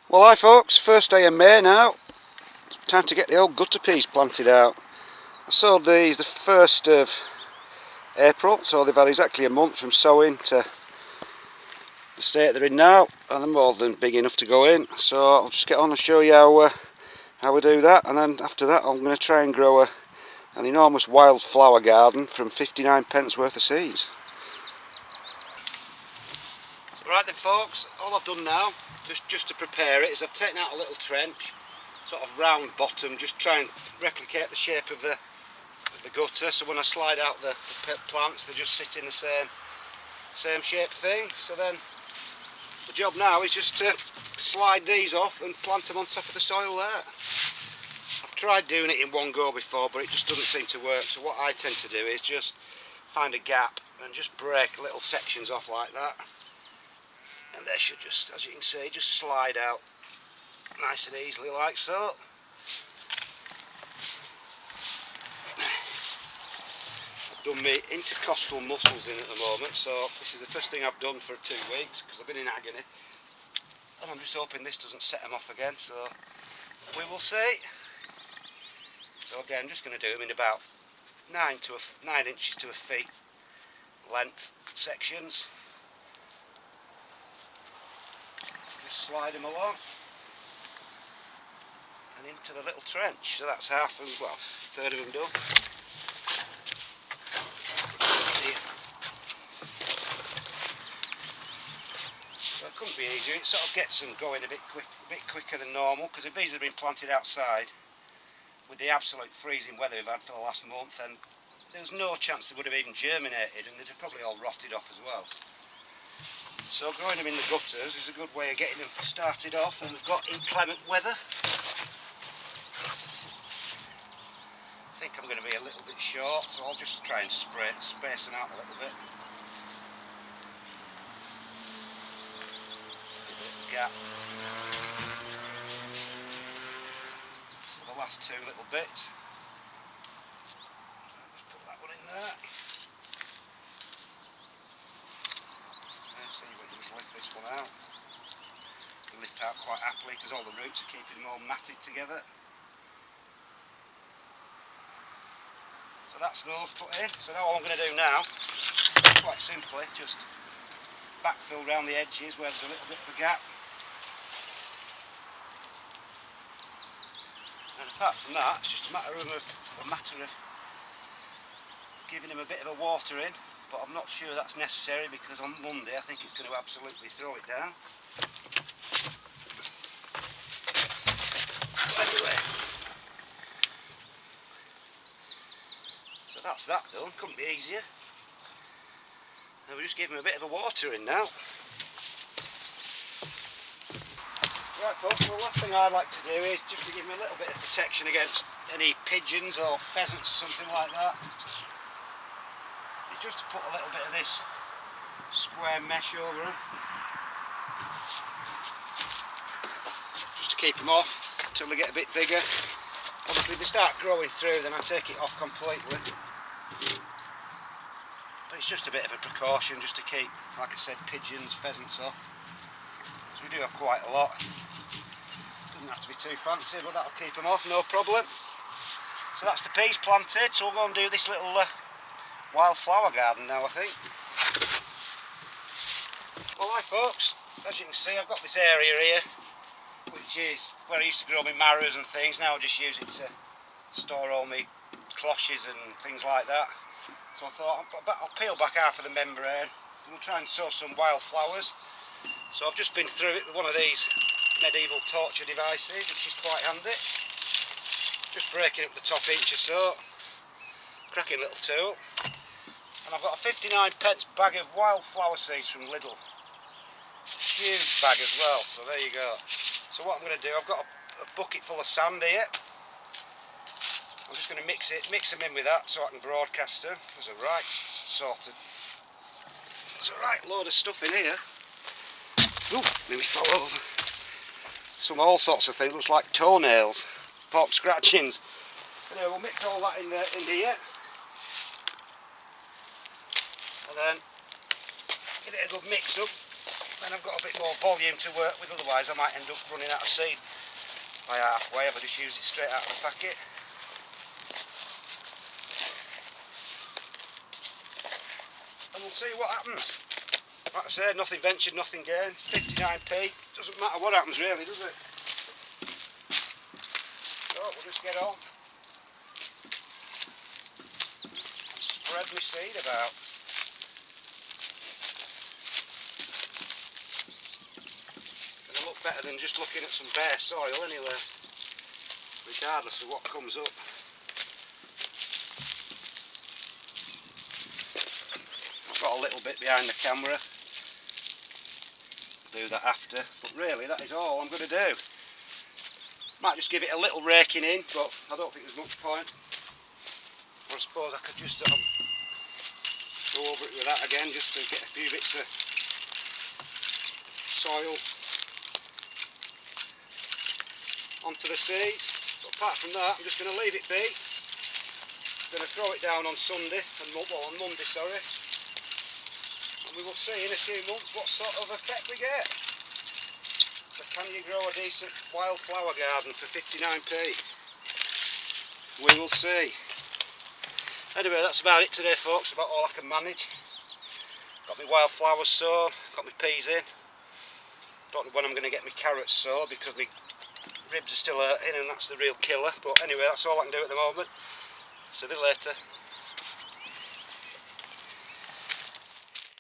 Well, hi folks, first day of May now. Time to get the old gutter peas planted out. I sowed these the 1st of April, so they've had exactly a month from sowing to the state they're in now, and they're more than big enough to go in. So I'll just get on and show you how we do that, and then after that I'm going to try and grow an enormous wildflower garden from 59p worth of seeds. Right then folks, all I've done now, just to prepare it, is I've taken out a little trench, sort of round bottom, just try and replicate the shape of the gutter, so when I slide out the plants they just sit in the same shape thing. So then the job now is just to slide these off and plant them on top of the soil there. I've tried doing it in one go before, but it just doesn't seem to work, so what I tend to do is just find a gap and just break little sections off like that. And they should just, as you can see, just slide out nice and easily like so. I've done my intercostal muscles in at the moment, so this is the first thing I've done for 2 weeks because I've been in agony. And I'm just hoping this doesn't set them off again, so we will see. So again, I'm just going to do them in about 9 inches to a feet length sections. Just slide them along and into the little trench. So that's half and well, a third of them done. So it couldn't be easier. It sort of gets them going a bit quicker than normal, because if these had been planted outside with the absolute freezing weather we've had for the last month, then there's no chance they would have even germinated, and they'd have probably all rotted off as well. So growing them in the gutters is a good way of getting them started off, and we've got inclement weather. I think I'm going to be a little bit short, so I'll just try and space them out a little bit. A bit of gap. So the last 2 little bits. Just put that one in there. So you can just lift this one out. You can lift out quite happily because all the roots are keeping them all matted together. So that's those put in. So now what I'm going to do now, quite simply, just backfill around the edges where there's a little bit of a gap. And apart from that, it's just a matter of giving them a bit of a water in. But I'm not sure that's necessary because on Monday I think it's going to absolutely throw it down. Anyway, so that's that done, couldn't be easier. And we'll just give them a bit of a water in now. Right folks, well, the last thing I'd like to do is just to give them a little bit of protection against any pigeons or pheasants or something like that. Just to put a little bit of this square mesh over them, just to keep them off until they get a bit bigger. Obviously if they start growing through then I take it off completely, but it's just a bit of a precaution just to keep, like I said, pigeons, pheasants off, because we do have quite a lot. Doesn't have to be too fancy, but that'll keep them off, no problem. So that's the peas planted, so we'll go and do this little wildflower garden now, I think. Well, hi folks, as you can see I've got this area here which is where I used to grow my marrows and things. Now I just use it to store all my cloches and things like that. So I thought I'll peel back half of the membrane and we'll try and sow some wildflowers. So I've just been through it with one of these medieval torture devices, which is quite handy. Just breaking up the top inch or so. Cracking little tool. And I've got a 59p bag of wildflower seeds from Lidl. Huge bag as well, so there you go. So what I'm going to do, I've got a bucket full of sand here. I'm just going to mix them in with that so I can broadcast them. There's a right load of stuff in here. Ooh, nearly fell over. All sorts of things, looks like toenails, pork scratchings. Anyway, we'll mix all that in here. And then give it a good mix up. then I've got a bit more volume to work with, otherwise I might end up running out of seed by halfway if I just use it straight out of the packet. And we'll see what happens. Like I said, nothing ventured, nothing gained. 59p, doesn't matter what happens really, does it? So we'll just get on and spread my seed about. Gonna look better than just looking at some bare soil anyway, regardless of what comes up. I've got a little bit behind the camera. I'll do that after, but really that is all I'm going to do. Might just give it a little raking in, but I don't think there's much point. Or I suppose I could just go over it with that again, just to get a few bits of soil onto the seeds. But apart from that, I'm just going to leave it be. I'm going to throw it down on Sunday, on Monday, sorry. And we will see in a few months what sort of effect we get. So can you grow a decent wildflower garden for 59p? We will see. Anyway, that's about it today, folks, about all I can manage. Got my wildflowers sown, got my peas in. Don't know when I'm going to get my carrots sown because my ribs are still hurting and that's the real killer. But anyway, that's all I can do at the moment. See you later.